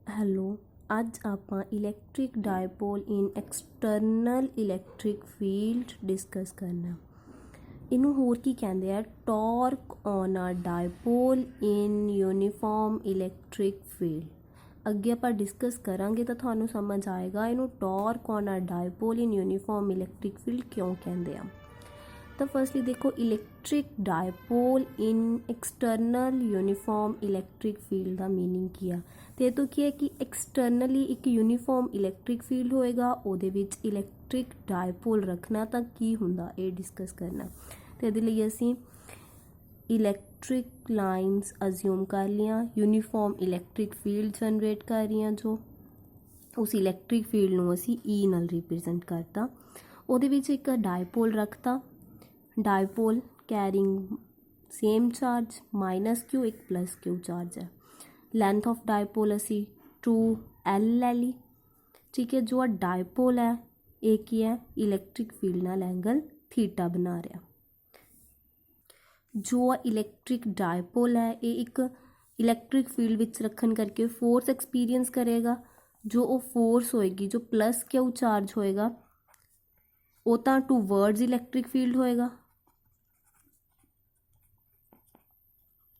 Hello, ਅੱਜ ਆਪਾਂ electric dipole in external electric field discuss ਕਰਨਾ। ਇਹਨੂੰ ਹੋਰ ਕੀ ਕਹਿੰਦੇ ਆ? Torque on a dipole in uniform electric field. ਅੱਗੇ ਆਪਾਂ ਡਿਸਕਸ ਕਰਾਂਗੇ ਤਾਂ ਤੁਹਾਨੂੰ ਸਮਝ ਆਏਗਾ ਇਹਨੂੰ torque on a dipole in uniform electric field ਕਿਉਂ ਕਹਿੰਦੇ ਆ। ਤਾਂ ਫਸਟਲੀ ਦੇਖੋ, electric dipole in external uniform electric field ਦਾ ਮੀਨਿੰਗ ਕੀ ਆ। ਤੇ ਇਹ ਤੋਂ ਕੀ ਹੈ ਕਿ ਐਕਸਟਰਨਲੀ ਇੱਕ ਯੂਨੀਫਾਰਮ ਇਲੈਕਟ੍ਰਿਕ ਫੀਲਡ ਹੋਏਗਾ, ਉਹਦੇ ਵਿੱਚ ਇਲੈਕਟ੍ਰਿਕ ਡਾਇਪੋਲ ਰੱਖਣਾ ਤਾਂ ਕੀ ਹੁੰਦਾ ਇਹ ਡਿਸਕਸ ਕਰਨਾ। ਤੇ ਇਹਦੇ ਲਈ ਅਸੀਂ ਇਲੈਕਟ੍ਰਿਕ ਲਾਈਨਸ ਅਜ਼ਿਊਮ ਕਰ ਲਈਆਂ, ਯੂਨੀਫਾਰਮ ਇਲੈਕਟ੍ਰਿਕ ਫੀਲਡ ਜਨਰੇਟ ਕਰ ਰਹੀਆਂ, ਜੋ ਉਸ ਇਲੈਕਟ੍ਰਿਕ ਫੀਲਡ ਨੂੰ ਅਸੀਂ ਈ ਨਾਲ ਰਿਪਰੈਜ਼ੈਂਟ ਕਰਤਾ। ਉਹਦੇ ਵਿੱਚ ਇੱਕ ਡਾਇਪੋਲ ਰੱਖਤਾ, dipole carrying same charge -q एक +q चार्ज है। लेंथ ऑफ डायपोल असी 2L ले ली, ठीक है। जो आ डायपोल है ये की है, इलैक्ट्रिक फील्ड नाल एंगल थीटा बना रहा। जो आ इलैक्ट्रिक डायपोल है ये एक इलैक्ट्रिक फील्ड विच रखन करके फोर्स एक्सपीरियंस करेगा। जो वो फोर्स होएगी, जो +q चार्ज होएगा वो तो टूवर्ड्स इलैक्ट्रिक फील्ड होएगा,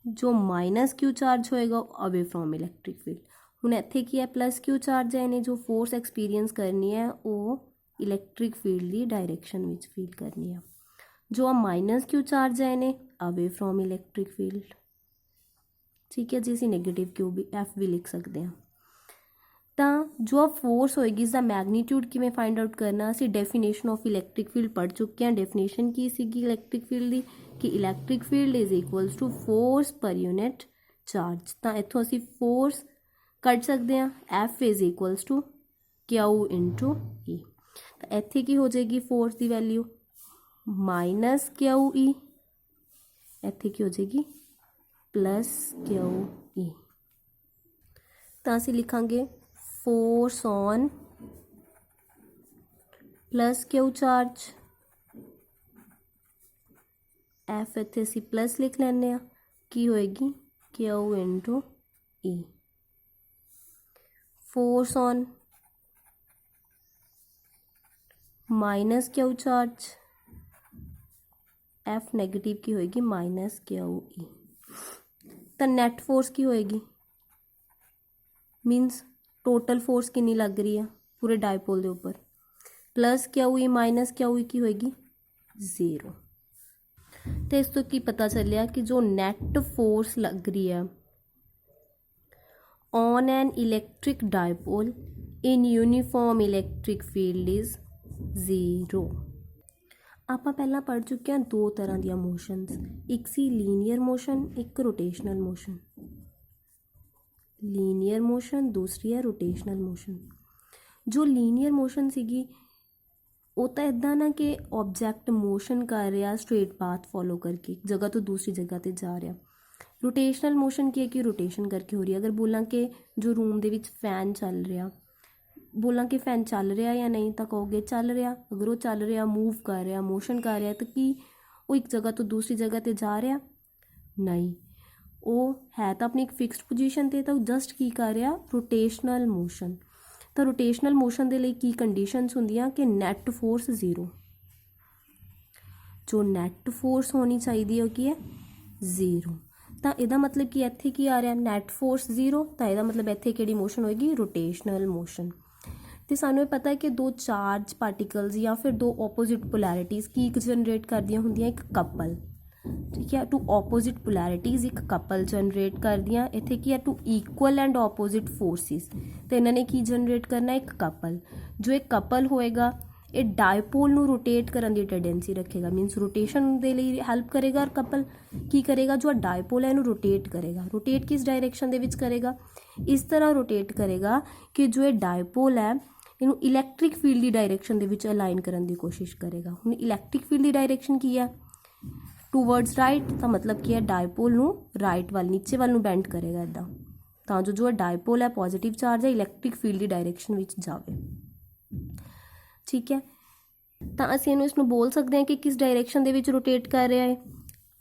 जो -q चार्ज होएगा अवे फ्रॉम इलैक्ट्रिक फील्ड। हुण इत्थे की है, +q चार्ज है, इन्हें जो फोर्स एक्सपीरियंस करनी है वो इलैक्ट्रिक फील्ड की डायरेक्शन विच फील करनी है। जो -q चार्ज है इन्हें अवे फ्रॉम इलैक्ट्रिक फील्ड, ठीक है जी। असीं नेगेटिव q भी F भी लिख सकते हैं। तो जो फोर्स होएगी इसका मैगनीट्यूड किवें फाइंड आउट करना, असीं डेफिनेशन ऑफ इलैक्ट्रिक फील्ड पढ़ चुके हैं। डेफिनेशन की सीगी इलैक्ट्रिक फील्ड की कि electric field is equals to force per unit charge. तो इत्थों असीं फोर्स कट सकते हैं, F is equals to Q into E। तो इत्थे की हो जाएगी फोर्स की वैल्यू -QE, इत्थे की हो जाएगी +QE। तो असीं लिखांगे force on +Q charge, F इत्थे असीं प्लस लिख लैंदे आ, की होएगी Q into E। Force on -Q charge, F negative की होएगी -QE। तो नैट फोर्स की होएगी, मीनस टोटल फोर्स कितनी लग रही है पूरे डायपोल के उपर, +QE -QE की होएगी 0। तो इस तो की पता चलिया कि जो नैट फोर्स लग रही है on an electric dipole in uniform electric field is 0। आप पहला पढ़ चुके हैं दो तरह दियां मोशनस, एक सी लीनियर मोशन, एक रोटेशनल मोशन। लीनियर मोशन, दूसरी है रोटेशनल मोशन। जो लीनियर मोशन सीगी वो तो इदा ना कि ऑब्जैक्ट मोशन कर रहा स्ट्रेट पाथ फॉलो करके एक जगह तो दूसरी जगह पर जा रहा। रोटेशनल मोशन की है कि रोटेशन करके हो रही है। अगर बोला कि जो रूम के विच फैन चल रहा, बोला कि फैन चल रहा या नहीं, तो कहोगे चल रहा। अगर वो चल रहा, मूव कर रहा, मोशन कर रहा, तो कि वो एक जगह तो दूसरी जगह पर जा रहा? नहीं, वो है तो अपनी एक फिक्सड पोजीशन ते, तो जस्ट की कर रहा रोटेशनल मोशन। तो रोटेशनल मोशन के लिए की कंडीशनस होंदियां कि नैट फोर्स 0। जो नैट फोर्स होनी चाहिए वो की है 0। तो यदा मतलब कि इत्थे की आ रहा नैट फोर्स 0, तो यदा मतलब इत्थे किहड़ी मोशन होएगी, रोटेशनल मोशन। तो सानू पता है कि दो चार्ज पार्टिकल्स या फिर दो ओपोजिट पोलैरिटीज़ की जनरेट करदियां हुंदियां एक कपल, ठीक है। टू ओपोजिट पोलैरिटीज़ एक कपल जनरेट कर दियाँ। इत्थे की है two equal and opposite forces, तो इन्होंने की जनरेट करना एक कपल। जो एक कपल होएगा ये डायपोल नू रोटेट करने की टेंडेंसी रखेगा, मीनस रोटेशन के लिए हैल्प करेगा। और कपल की करेगा, जो डायपोल है इनू रोटेट करेगा। रोटेट किस डायरेक्शन दे विच करेगा, इस तरह रोटेट करेगा कि जो ये डायपोल है इनू इलैक्ट्रिक फील्ड की डायरेक्शन दे विच अलाइन करने की कोशिश करेगा। हुण इलैक्ट्रिक फील्ड की डायरेक्शन की है टूवर्ड्स राइट, तो मतलब कि है डायपोल नू राइट वाल नीचे वाल नू बेंड करेगा इदा, तो जो डायपोल है पॉजिटिव चार्ज है इलैक्ट्रिक फील्ड की डायरेक्शन विच जावे, ठीक है। तो असीं इसनू बोल सकते हैं कि किस डायरेक्शन दे विच रोटेट कर रहा है,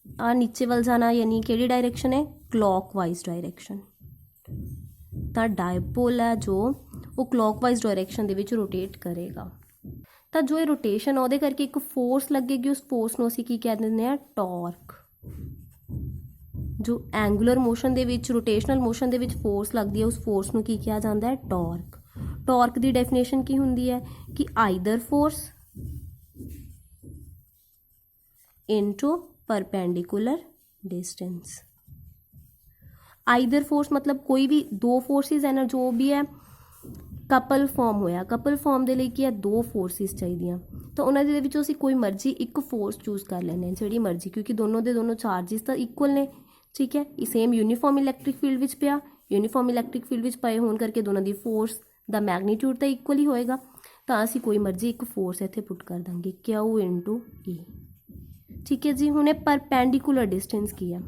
आ नीचे वाल जाना, यानी किहड़ी डायरेक्शन है, क्लॉकवाइज डायरेक्शन। ਤਾਂ ਡਾਇਪੋਲ ਹੈ ਜੋ ਉਹ ਕਲੌਕਵਾਈਜ਼ ਡਾਇਰੈਕਸ਼ਨ ਦੇ ਵਿੱਚ ਰੋਟੇਟ ਕਰੇਗਾ। ਤਾਂ ਜੋ ਇਹ ਰੋਟੇਸ਼ਨ ਉਹਦੇ ਕਰਕੇ ਇੱਕ ਫੋਰਸ ਲੱਗੇਗੀ, ਉਸ ਫੋਰਸ ਨੂੰ ਅਸੀਂ ਕੀ ਕਹਿ ਦਿੰਦੇ ਹਾਂ, ਟਾਰਕ। ਜੋ ਐਂਗੂਲਰ ਮੋਸ਼ਨ ਦੇ ਵਿੱਚ, ਰੋਟੇਸ਼ਨਲ ਮੋਸ਼ਨ ਦੇ ਵਿੱਚ ਫੋਰਸ ਲੱਗਦੀ ਹੈ, ਉਸ ਫੋਰਸ ਨੂੰ ਕੀ ਕਿਹਾ ਜਾਂਦਾ ਹੈ, ਟਾਰਕ। ਟਾਰਕ ਦੀ ਡੈਫੀਨੇਸ਼ਨ ਕੀ ਹੁੰਦੀ ਹੈ ਕਿ either force into perpendicular distance. Either force मतलब कोई भी दो फोर्सिस है ना, जो भी है कपल फॉर्म होया, कपल फॉर्म के लिए की है दो फोर्सिस चाहिए, तो उन्होंने विचों असीं कोई मर्जी एक फोर्स चूज कर लेने जिहड़ी मर्जी, क्योंकि दोनों के दोनों चार्जिस तो इक्वल ने, ठीक है। Same uniform electric field which पिया, यूनीफॉर्म इलैक्ट्रिक फील्ड विच पए होने करके दोनों की फोर्स का मैगनीट्यूड तो इक्वल ही होएगा, तो असीं कोई मर्जी एक फोर्स इत्थे पुट कर देंगे Q इंटू E, ठीक है जी। हुण ये परपेंडिकुलर डिस्टेंस की है,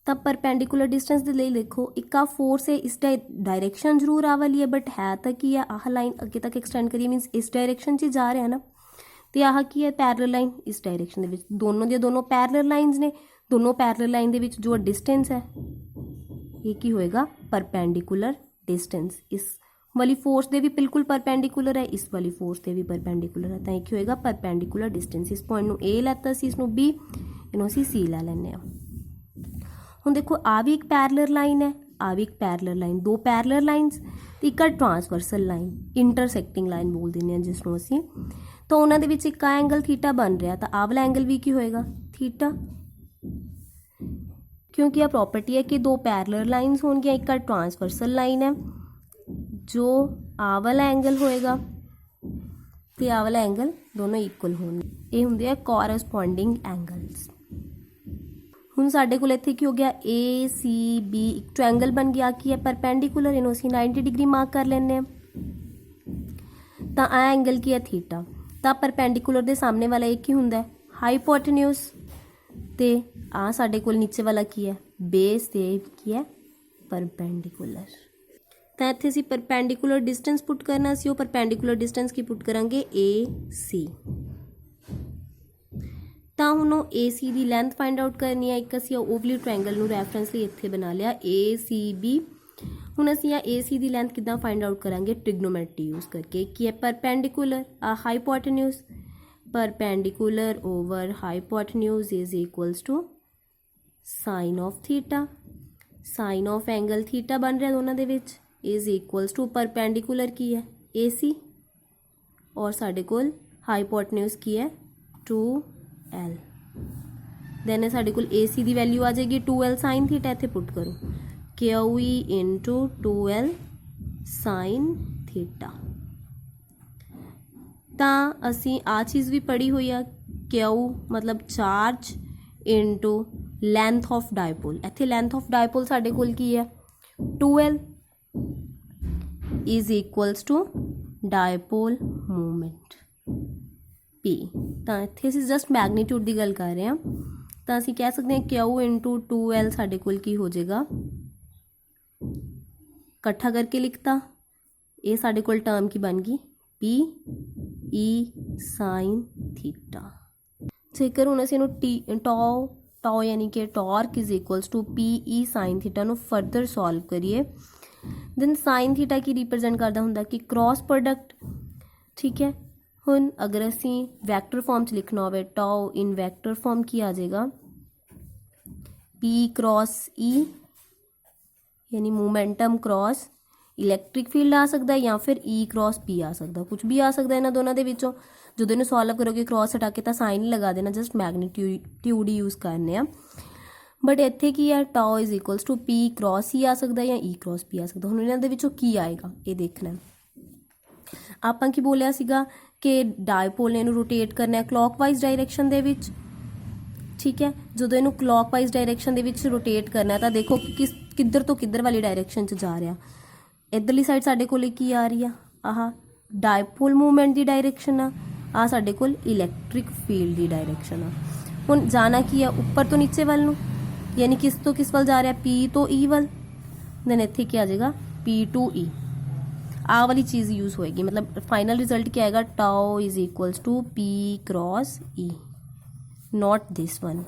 तो परपेंडिकुलर डिस्टेंस के लिए लिखो एक आ फोर्स है, इस डायरेक्शन जरूर आ वाली है, बट है तो की है, आह लाइन अगे तक एक्सटेंड करिए मीनस इस डायरेक्शन च जा रहा है ना, तो आह की है पैरल लाइन इस डायरेक्शन के दोनों दे दोनों पैरल लाइनस ने, दोनों पैरल लाइन के जो डिस्टेंस है ये की होएगा परपेंडिकुलर डिस्टेंस। इस वाली फोर्स दे भी बिल्कुल परपेंडिकुलर है, इस वाली फोर्स दे भी परपेंडिकुलर है, तो एक होएगा परपेंडिकुलर डिस्टेंस। इस पॉइंट नूं A लैता सी, इसनूं B, इनूं असीं C लै लैंदे हां। हुण देखो आ भी एक पैरलर लाइन है, आ भी एक पैरलर लाइन, दो पैरलर लाइनस ते एक ट्रांसवर्सल लाइन, इंटरसैक्टिंग लाइन बोल दिंदे हां जिसनूं असीं। तो उन्हां दे विच एक एंगल थीटा बन रहा, तो आ वाला एंगल भी की होएगा, थीटा, क्योंकि आ प्रॉपर्टी है कि दो पैरलर लाइनस होणगियां, एक ट्रांसवर्सल लाइन है, जो आ वाला एंगल होएगा ते आ वाला एंगल दोनों इक्वल होणगे, ये हुंदे आ कोरस्पोंडिंग एंगल्स। हुण साडे कोल इत्थे की हो गया, ए सी बी एक ट्रायंगल बन गया, की है परपेंडिकुलर, इनूं असीं 90 डिग्री मार्क कर लैंदे हां। तां आ एंगल की है थीटा, तां परपेंडिकुलर दे सामने वाला एक ही हुंदा है हाईपोटेन्यूज, ते आ साडे कोल नीचे वाला की है बेस, ते की है परपेंडिकुलर। तो इत्थे असीं परपेंडिकुलर डिस्टेंस पुट करना सी, वो परपेंडिकुलर डिस्टेंस की पुट करांगे AC। तो हुण AC की लेंथ फाइंड आउट करनी है, एक असीं ओवली ट्रायंगल नूं रैफरेंस लई इत्थे बना लिया ACB। हुण असीं AC की लेंथ किद्दां फाइंड आउट करांगे, ट्रिग्नोमेट्री यूज करके, की है परपेंडिकुलर आ hypotenuse, perpendicular over hypotenuse is equals to sine of theta, sine of angle theta बन रहा दोनों दे विच इज इक्वल्स टू परपेंडिकुलर की है AC, और साडे कोल हाईपोटेन्यूज की है 2L। दैन साडे कोल AC की वैल्यू आ जाएगी 2L साइन थीटा, इत्थे पुट करो QE into 2L sine theta. तां असीं आ चीज़ भी पढ़ी हुई है, Q मतलब charge into length of dipole, इत्थे लेंथ ऑफ डायपोल साडे कोल की है 2L is equals to dipole movement P। तो इत्थे असीं जस्ट मैगनीट्यूड की गल कर रहे हैं, तो असीं कह सकते हैं Q इंटू 2L साडे कोल की हो जाएगा, इकट्ठा करके लिखता, ये साडे कोल टर्म की बन गई PE साइन थीटा। जेकर हुण असीं इहनूं टॉ यानी कि torque is equals to PE sine theta नूं फरदर सॉल्व करिए, दैन साइन थीटा की रिप्रजेंट करता हुंदा कि क्रॉस प्रोडक्ट, ठीक है। हुण अगर असीं वैक्टर फॉर्म च लिखना होवे, टॉ इन वैक्टर फॉर्म की आ जाएगा P क्रॉस E, यानी मोमेंटम क्रॉस इलैक्ट्रिक फील्ड आ सकता है, या फिर E क्रॉस P आ सकता, कुछ भी आ सकता है इन्हां दोनों दे विचों। जो इन्हूं सॉल्व करोगे क्रॉस हटा के तो साइन ही लगा देना, जस्ट मैगनीट्यूड ही यूज़ करने आ, बट इत्थे की है tau is equals to P cross ही आ सकता है या E क्रॉस P आ सकता। हुण इन्हां दे विचों की आएगा ये देखना है। आपां की बोलिया सीगा कि डायपोल ने इहनूं रोटेट करना है क्लॉकवाइज डायरैक्शन दे विच, ठीक है। जो इनू क्लॉकवाइज डायरैक्शन दे विच रोटेट करना है, तो देखो किधर तो किधर वाली डायरैक्शन च जा रहा, इधरली साइड साडे कोल की आ रही है, आह डायपोल मूवमेंट की डायरैक्शन आ साडे कोल इलैक्ट्रिक फील्ड की डायरैक्शन आ। हुण जाना की है ऊपर तो नीचे वाल नूं, यानी किस तो किस वाल जा रहा, P तो E वाल, दैन इत्थे क्या आ जाएगा P टू E, आ वाली चीज़ यूज़ होएगी, मतलब फाइनल रिजल्ट क्या आएगा, tau is equals to P cross E, not this one.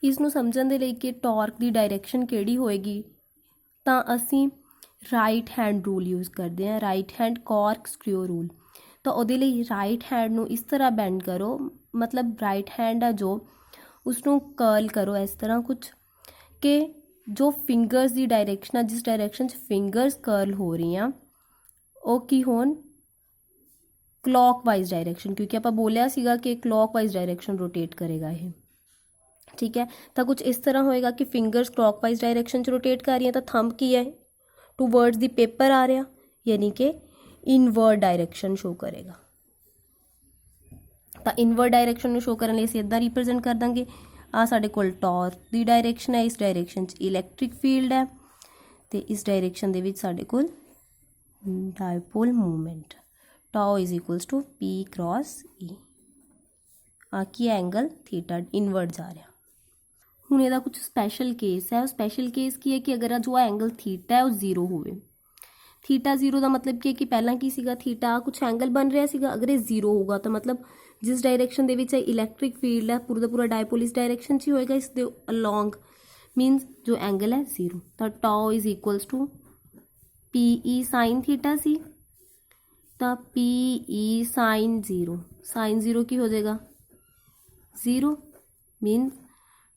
इसनूं समझण दे लई कि टॉर्क की डायरैक्शन किहड़ी होएगी, ਤਾਂ ਅਸੀਂ ਰਾਈਟ ਹੈਂਡ ਰੂਲ ਯੂਜ਼ ਕਰਦੇ ਹਾਂ, ਰਾਈਟ ਹੈਂਡ ਕੌਰਕ ਸਕਰੂ ਰੂਲ। ਤਾਂ ਉਹਦੇ ਲਈ ਰਾਈਟ ਹੈਂਡ ਨੂੰ ਇਸ ਤਰ੍ਹਾਂ ਬੈਂਡ ਕਰੋ, ਮਤਲਬ ਰਾਈਟ ਹੈਂਡ ਆ ਜੋ ਉਸਨੂੰ ਕਰਲ ਕਰੋ ਇਸ ਤਰ੍ਹਾਂ ਕੁਛ ਕਿ ਜੋ ਫਿੰਗਰਸ ਦੀ ਡਾਇਰੈਕਸ਼ਨ ਆ, ਜਿਸ ਡਾਇਰੈਕਸ਼ਨ 'ਚ ਫਿੰਗਰਸ ਕਰਲ ਹੋ ਰਹੀਆਂ ਉਹ ਕੀ ਹੋਣ, ਕਲੌਕਵਾਈਜ਼ ਡਾਇਰੈਕਸ਼ਨ, ਕਿਉਂਕਿ ਆਪਾਂ ਬੋਲਿਆ ਸੀਗਾ ਕਿ ਕਲੌਕਵਾਈਜ਼ ਡਾਇਰੈਕਸ਼ਨ ਰੋਟੇਟ ਕਰੇਗਾ ਇਹ। ਠੀਕ ਹੈ, ਤਾਂ ਕੁਝ ਇਸ ਤਰ੍ਹਾਂ ਹੋਏਗਾ ਕਿ ਫਿੰਗਰਸ ਕਲੌਕਵਾਈਜ਼ ਡਾਇਰੈਕਸ਼ਨ 'ਚ ਰੋਟੇਟ ਕਰ ਰਹੀਆਂ, ਤਾਂ ਥੰਬ ਕੀ ਹੈ ਟੂਵਰਡਸ ਦੀ ਪੇਪਰ ਆ ਰਿਹਾ, ਯਾਨੀ ਕਿ ਇਨਵਰਡ ਡਾਇਰੈਕਸ਼ਨ ਸ਼ੋ ਕਰੇਗਾ। ਤਾਂ ਇਨਵਰਡ ਡਾਇਰੈਕਸ਼ਨ ਨੂੰ ਸ਼ੋ ਕਰਨ ਲਈ ਅਸੀਂ ਇੱਦਾਂ ਰਿਪਰੈਜ਼ੈਂਟ ਕਰ ਦਾਂਗੇ, ਆ ਸਾਡੇ ਕੋਲ ਟਾਰਕ ਦੀ ਡਾਇਰੈਕਸ਼ਨ ਹੈ, ਇਸ ਡਾਇਰੈਕਸ਼ਨ 'ਚ ਇਲੈਕਟ੍ਰਿਕ ਫੀਲਡ ਹੈ, ਅਤੇ ਇਸ ਡਾਇਰੈਕਸ਼ਨ ਦੇ ਵਿੱਚ ਸਾਡੇ ਕੋਲ dipole movement tau is equals to P cross E. ਆ ਕੀ ਐਂਗਲ ਥੀਟਾ ਇਨਵਰਡ ਜਾ ਰਿਹਾ। ਹੁਣ ਇਹਦਾ ਕੁਝ ਸਪੈਸ਼ਲ ਕੇਸ ਹੈ। ਉਹ ਸਪੈਸ਼ਲ ਕੇਸ ਕੀ ਹੈ ਕਿ ਅਗਰ ਜੋ ਐਂਗਲ ਥੀਟਾ ਹੈ ਉਹ 0 ਹੋਵੇ। ਥੀਟਾ 0 ਦਾ ਮਤਲਬ ਕੀ ਹੈ ਕਿ ਪਹਿਲਾਂ ਕੀ ਸੀਗਾ, ਥੀਟਾ ਕੁਛ ਐਂਗਲ ਬਣ ਰਿਹਾ ਸੀਗਾ, ਅਗਰ ਇਹ 0 ਹੋਊਗਾ ਤਾਂ ਮਤਲਬ ਜਿਸ ਡਾਇਰੈਕਸ਼ਨ ਦੇ ਵਿੱਚ ਇਲੈਕਟ੍ਰਿਕ ਫੀਲਡ ਹੈ ਪੂਰਾ ਦਾ ਪੂਰਾ ਡਾਇਪੋਲ ਇਸ ਡਾਇਰੈਕਸ਼ਨ 'ਚ ਹੀ ਹੋਏਗਾ, ਇਸ ਦੇ ਅਲੋਂਗ ਮੀਨਸ ਜੋ ਐਂਗਲ ਹੈ 0। ਤਾਂ tau is equals to P E sine theta ਸੀ, ਤਾਂ ਪੀ ਈ ਸਾਈਨ 0, ਸਾਈਨ 0 ਕੀ ਹੋ ਜਾਏਗਾ 0, means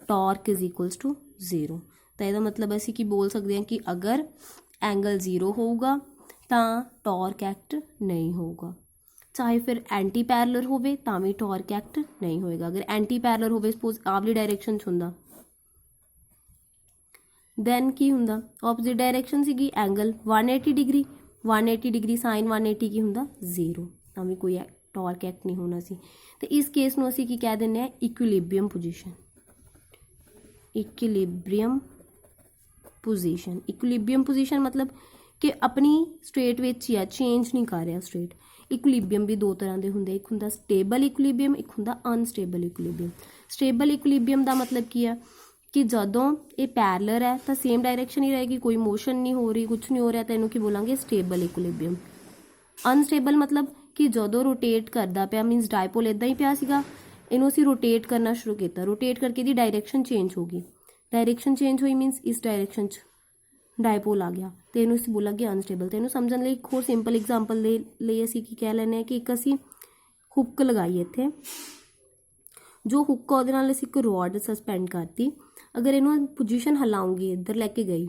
torque is equals to 0। ਤਾਂ ਇਹਦਾ ਮਤਲਬ ਅਸੀਂ ਕੀ ਬੋਲ ਸਕਦੇ ਹਾਂ ਕਿ ਅਗਰ ਐਂਗਲ 0 ਹੋਊਗਾ ਤਾਂ ਟਾਰਕ ਐਕਟ ਨਹੀਂ ਹੋਊਗਾ, ਚਾਹੇ ਫਿਰ ਐਂਟੀ ਪੈਰਲਰ ਹੋਵੇ ਤਾਂ ਵੀ ਟਾਰਕ ਐਕਟ ਨਹੀਂ ਹੋਏਗਾ। ਅਗਰ ਐਂਟੀ ਪੈਰਲਰ ਹੋਵੇ ਸਪੋਜ਼ ਆਵਲੀ ਡਾਇਰੈਕਸ਼ਨ 'ਚ ਹੁੰਦਾ ਦੈਨ ਕੀ ਹੁੰਦਾ, ਆਪੋਜ਼ਿਟ ਡਾਇਰੈਕਸ਼ਨ ਸੀਗੀ, ਐਂਗਲ 180 ਡਿਗਰੀ, 180 ਡਿਗਰੀ ਸਾਈਨ 180 ਕੀ ਹੁੰਦਾ 0, ਤਾਂ ਵੀ ਕੋਈ ਟਾਰਕ ਐਕਟ ਨਹੀਂ ਹੋਣਾ ਸੀ। ਤੇ ਇਸ ਕੇਸ ਨੂੰ ਅਸੀਂ ਕੀ ਕਹਿ ਦਿੰਦੇ ਹਾਂ, ਇਕੁਇਲਿਬਰੀਅਮ ਪੋਜੀਸ਼ਨ। ਇਕੁਇਲਿਬਰੀਅਮ ਪੋਜੀਸ਼ਨ, ਇਕੁਇਲਿਬਰੀਅਮ ਪੋਜੀਸ਼ਨ ਮਤਲਬ ਕਿ ਆਪਣੀ ਸਟੇਟ ਵਿੱਚ ਹੀ ਆ, ਚੇਂਜ ਨਹੀਂ ਕਰ ਰਿਹਾ ਸਟੇਟ। ਇਕੁਇਲਿਬਰੀਅਮ ਵੀ ਦੋ ਤਰ੍ਹਾਂ ਦੇ ਹੁੰਦੇ, ਇੱਕ ਹੁੰਦਾ ਸਟੇਬਲ ਇਕੁਇਲਿਬਰੀਅਮ, ਇੱਕ ਹੁੰਦਾ ਅਨਸਟੇਬਲ ਇਕੁਇਲਿਬਰੀਅਮ। ਸਟੇਬਲ ਇਕੁਇਲਿਬਰੀਅਮ ਦਾ ਮਤਲਬ ਕੀ ਆ ਕਿ ਜਦੋਂ ਇਹ ਪੈਰਲਰ ਹੈ ਤਾਂ ਸੇਮ ਡਾਇਰੈਕਸ਼ਨ ਹੀ ਰਹੇਗੀ, ਕੋਈ ਮੋਸ਼ਨ ਨਹੀਂ ਹੋ ਰਹੀ, ਕੁਛ ਨਹੀਂ ਹੋ ਰਿਹਾ, ਤਾਂ ਇਹਨੂੰ ਕੀ ਬੋਲਾਂਗੇ ਸਟੇਬਲ ਇਕੁਇਲਿਬਰੀਅਮ। ਅਨਸਟੇਬਲ ਮਤਲਬ ਕਿ ਜਦੋਂ ਰੋਟੇਟ ਕਰਦਾ ਪਿਆ, ਮੀਨਸ ਡਾਇਪੋਲ ਇੱਦਾਂ ਹੀ ਪਿਆ ਸੀਗਾ, ਇਹਨੂੰ ਅਸੀਂ ਰੋਟੇਟ ਕਰਨਾ ਸ਼ੁਰੂ ਕੀਤਾ, ਰੋਟੇਟ ਕਰਕੇ ਇਹਦੀ ਡਾਇਰੈਕਸ਼ਨ ਚੇਂਜ ਹੋ ਗਈ, ਡਾਇਰੈਕਸ਼ਨ ਚੇਂਜ ਹੋਈ ਮੀਨਸ ਇਸ ਡਾਇਰੈਕਸ਼ਨ 'ਚ ਡਾਇਪੋਲ ਆ ਗਿਆ, ਅਤੇ ਇਹਨੂੰ ਅਸੀਂ ਬੋਲਾਂਗੇ ਅਨਸਟੇਬਲ। ਅਤੇ ਇਹਨੂੰ ਸਮਝਣ ਲਈ ਇੱਕ ਹੋਰ ਸਿੰਪਲ ਐਗਜ਼ਾਮਪਲ ਦੇ ਲਈ ਅਸੀਂ ਕੀ ਕਹਿ ਲੈਂਦੇ ਹਾਂ ਕਿ ਇੱਕ ਅਸੀਂ ਹੁੱਕ ਲਗਾਈ ਇੱਥੇ, ਜੋ ਹੁੱਕ ਉਹਦੇ ਨਾਲ ਅਸੀਂ ਇੱਕ ਰੋਡ ਸਸਪੈਂਡ ਕਰਤੀ, ਅਗਰ ਇਹਨੂੰ ਪੋਜੀਸ਼ਨ ਹਿਲਾਉਂਗੀ ਇੱਧਰ ਲੈ ਕੇ ਗਈ,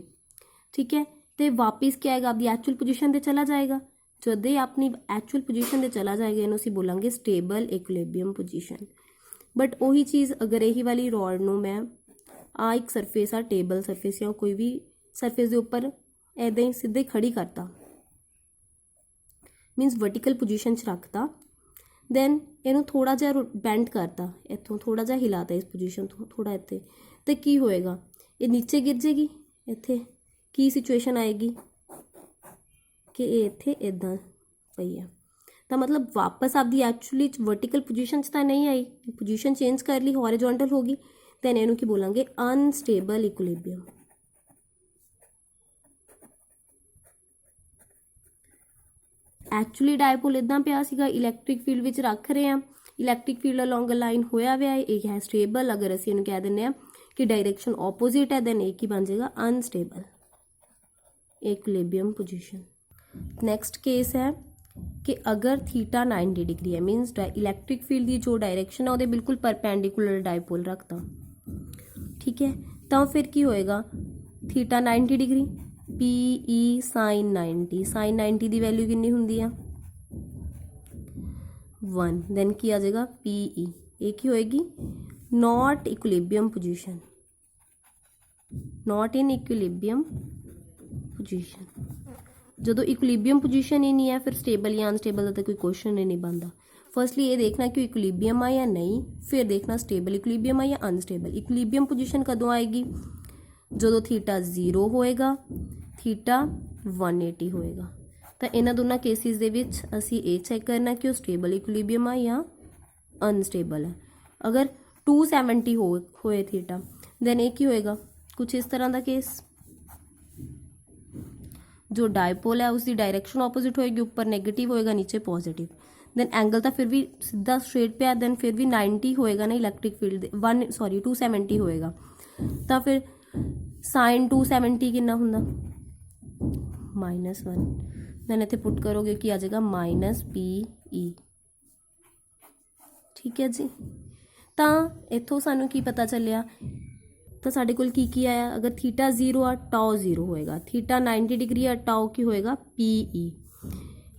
ਠੀਕ ਹੈ, ਅਤੇ ਵਾਪਿਸ ਕੀ ਆਏਗਾ ਆਪਣੀ ਐਕਚੁਅਲ ਪੋਜੀਸ਼ਨ 'ਤੇ ਚਲਾ ਜਾਏਗਾ। ਜਦੋਂ ਇਹ ਆਪਣੀ ਐਕਚੁਅਲ ਪੋਜੀਸ਼ਨ 'ਤੇ ਚਲਾ ਜਾਏਗਾ ਇਹਨੂੰ ਅਸੀਂ ਬੋਲਾਂਗੇ ਸਟੇਬਲ ਇਕੁਇਲਿਬਰੀਅਮ ਪੋਜੀਸ਼ਨ। ਬਟ ਉਹੀ ਚੀਜ਼ ਅਗਰ ਇਹੀ ਵਾਲੀ ਰੋਡ ਨੂੰ ਮੈਂ ਆ ਇੱਕ ਸਰਫੇਸ ਆ, ਟੇਬਲ ਸਰਫੇਸ ਜਾਂ ਕੋਈ ਵੀ ਸਰਫੇਸ ਦੇ ਉੱਪਰ ਇੱਦਾਂ ਹੀ ਸਿੱਧੇ ਖੜੀ ਕਰਤਾ, ਮੀਨਸ ਵਰਟੀਕਲ ਪੋਜੀਸ਼ਨ 'ਚ ਰੱਖਤਾ, ਦੈਨ ਇਹਨੂੰ ਥੋੜ੍ਹਾ ਜਿਹਾ ਬੈਂਡ ਕਰਤਾ, ਇੱਥੋਂ ਥੋੜ੍ਹਾ ਜਿਹਾ ਹਿਲਾਤਾ ਇਸ ਪੋਜੀਸ਼ਨ ਤੋਂ ਥੋੜ੍ਹਾ ਇੱਥੇ, ਅਤੇ ਕੀ ਹੋਏਗਾ ਇਹ ਨੀਚੇ ਗਿਰ ਜਾਏਗੀ। ਇੱਥੇ ਕੀ ਸਿਚੁਏਸ਼ਨ ਆਏਗੀ ਕਿ ਇਹ ਇੱਥੇ ਇੱਦਾਂ ਪਈ ਆ, ਤਾਂ ਮਤਲਬ ਵਾਪਸ ਆਪਦੀ ਐਕਚੁਅਲੀ ਵਰਟੀਕਲ ਪੋਜੀਸ਼ਨ 'ਚ ਤਾਂ ਨਹੀਂ ਆਈ, ਪੋਜੀਸ਼ਨ ਚੇਂਜ ਕਰ ਲਈ, ਹੌਰੀਜ਼ੌਂਟਲ ਹੋ ਗਈ, ਦੈਨ ਇਹਨੂੰ ਕੀ ਬੋਲਾਂਗੇ ਅਨਸਟੇਬਲ ਇਕੁਇਲਿਬਰੀਅਮ। ਐਕਚੁਅਲੀ ਡਾਇਪੋਲ ਇੱਦਾਂ ਪਿਆ ਸੀਗਾ, ਇਲੈਕਟ੍ਰਿਕ ਫੀਲਡ ਵਿੱਚ ਰੱਖ ਰਹੇ ਹਾਂ, ਇਲੈਕਟ੍ਰਿਕ ਫੀਲਡ ਅਲੋਂਗ ਅ ਲਾਈਨ ਹੋਇਆ ਹੋਇਆ ਹੈ, ਇਹ ਹੈ ਸਟੇਬਲ। ਅਗਰ ਅਸੀਂ ਇਹਨੂੰ ਕਹਿ ਦਿੰਦੇ ਹਾਂ ਕਿ ਡਾਇਰੈਕਸ਼ਨ ਆਪੋਜ਼ਿਟ ਹੈ ਦੈਨ ਇਹ ਕੀ ਬਣ ਜਾਏਗਾ ਅਨਸਟੇਬਲ ਇਕੁਇਲਿਬਰੀਅਮ ਪੋਜੀਸ਼ਨ। ਨੈਕਸਟ ਕੇਸ ਹੈ ਕਿ ਅਗਰ ਥੀਟਾ 90 ਡਿਗਰੀ ਹੈ, ਮੀਨਸ ਇਲੈਕਟ੍ਰਿਕ ਫੀਲਡ ਦੀ ਜੋ ਡਾਇਰੈਕਸ਼ਨ ਹੈ ਉਹਦੇ ਬਿਲਕੁਲ ਪਰਪੈਂਡੀਕੂਲਰ ਡਾਇਪੋਲ ਰੱਖਤਾ, ਠੀਕ ਹੈ, ਤਾਂ ਫਿਰ ਕੀ ਹੋਏਗਾ ਥੀਟਾ 90 ਡਿਗਰੀ, ਪੀ ਈ ਸਾਈਨ 90, ਸਾਈਨ 90 ਦੀ ਵੈਲਿਊ ਕਿੰਨੀ ਹੁੰਦੀ ਆ 1, ਦੈਨ ਕੀ ਆ ਜਾਏਗਾ ਪੀ ਈ, ਇਹ ਕੀ ਹੋਏਗੀ not equilibrium position, not in equilibrium position. ਜਦੋਂ ਇਕੁਇਲਿਬਰੀਅਮ ਪੋਜੀਸ਼ਨ ਹੀ ਨਹੀਂ ਹੈ ਫਿਰ ਸਟੇਬਲ ਜਾਂ ਅਨਸਟੇਬਲ ਦਾ ਤਾਂ ਕੋਈ ਕੁਐਸਚਨ ਹੀ ਨਹੀਂ ਬਣਦਾ। ਫਰਸਟਲੀ ਇਹ ਦੇਖਣਾ ਕਿ ਇਕੁਇਲਿਬਰੀਅਮ ਆ ਜਾਂ ਨਹੀਂ, ਫਿਰ ਦੇਖਣਾ ਸਟੇਬਲ ਇਕੁਇਲਿਬਰੀਅਮ ਆ ਜਾਂ ਅਨਸਟੇਬਲ। ਇਕੁਇਲਿਬਰੀਅਮ ਪੋਜੀਸ਼ਨ ਕਦੋਂ ਆਏਗੀ, ਜਦੋਂ ਥੀਟਾ 0 ਹੋਏਗਾ, ਥੀਟਾ 180 ਹੋਏਗਾ। ਤਾਂ ਇਹਨਾਂ ਦੋਨਾਂ ਕੇਸਿਸ ਦੇ ਵਿੱਚ ਅਸੀਂ ਇਹ ਚੈੱਕ ਕਰਨਾ ਕਿ ਉਹ ਸਟੇਬਲ ਇਕੁਇਲਿਬਰੀਅਮ ਆ ਜਾਂ ਅਨਸਟੇਬਲ ਹੈ। ਅਗਰ 270 ਹੋਏ ਥੀਟਾ ਦੈਨ ਇਹ ਕੀ ਹੋਏਗਾ ਕੁਛ ਇਸ ਤਰ੍ਹਾਂ ਦਾ ਕੇਸ, जो डायपोल है उसकी डायरेक्शन ऑपोजिट होएगी, ऊपर नेगेटिव होएगा नीचे पॉजिटिव, देन एंगल तो फिर भी सीधा स्ट्रेट पे है, देन फिर भी 90 होएगा ना इलैक्ट्रिक फील्ड 270 होएगा, तो फिर साइन 270 कितना हुंदा -1 ਦੈਨ ਇੱਥੇ ਪੁੱਟ ਕਰੋਗੇ ਕੀ ਆ ਜਾਏਗਾ -PE। ਠੀਕ ਹੈ ਜੀ। ਤਾਂ ਇੱਥੋਂ ਸਾਨੂੰ ਕੀ ਪਤਾ ਚੱਲਿਆ, ਤਾਂ ਸਾਡੇ ਕੋਲ ਕੀ ਆਇਆ, ਅਗਰ ਥੀਟਾ 0 ਆ ਟਾਓ 0 ਹੋਏਗਾ, ਥੀਟਾ 90 ਡਿਗਰੀ ਆ ਟਾਓ ਕੀ ਹੋਏਗਾ PE,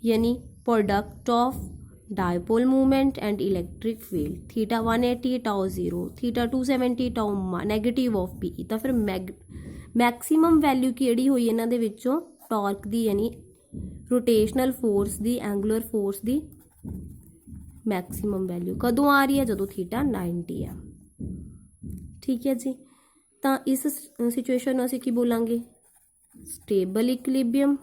यानी product of dipole movement and electric field. Theta 180 tau 0, theta 270 tau negative of PE। तो फिर मैक्सीमम वैल्यू किहड़ी हुई इन्हां दे विचों टॉर्क दी यानी रोटेशनल फोर्स दी एंगुलर फोर्स दी मैक्सीमम वैल्यू कदों आ रही है, जदों थीटा 90 है। ठीक है जी। तो इस सिचुएशन में असीं की बोलांगे, स्टेबल इक्विलिब्रियम,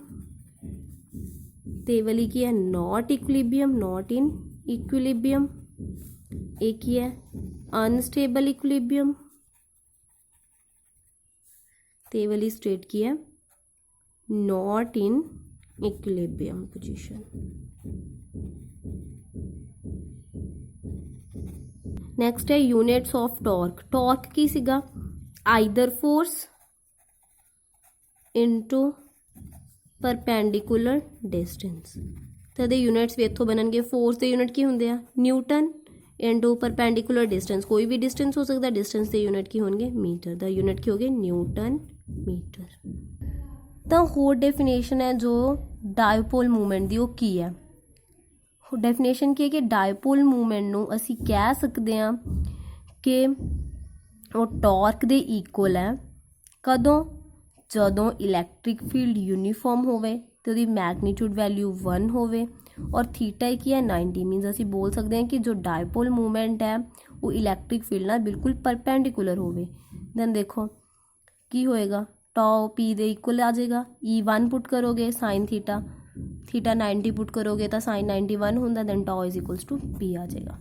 ते वाली की है not equilibrium, not in equilibrium. एक ही है अनस्टेबल इक्विलिब्रियम, ते वाली स्टेट की है not in equilibrium position. Next है यूनिट्स ऑफ टॉर्क। टॉर्क की सीगा either force into perpendicular distance. तो ये यूनिट्स भी इतों बननगे, फोर्स के यूनिट की होंगे न्यूटन इंटू परपेंडिकुलर डिस्टेंस, कोई भी डिस्टेंस हो सकता है, डिस्टेंस के यूनिट की होंगे मीटर, द यूनिट की हो गए न्यूटन मीटर। तो होर डेफिनेशन है जो डायपोल मूवमेंट की, वो की है डेफिनेशन की है कि डायपोल मूवमेंट नूं असी कह सकते हैं कि वो टॉर्क दे इक्वल है कदों, जदों इलैक्ट्रिक फील्ड यूनीफॉर्म होवे तो दी मैगनीट्यूड वैल्यू 1 होवे और थीटा की है 90। मीनस असी बोल सकते हैं कि जो डायपोल मूवमेंट है वो इलैक्ट्रिक फील्ड नाल बिल्कुल परपेंडिकुलर होवे। दैन देखो की होएगा, टॉ पी दे इक्वल आ जाएगा, E1 पुट करोगे साइन थीटा 90 पुट करोगे तो साइन 91 होंदा, then tau is equals to P आ जाएगा।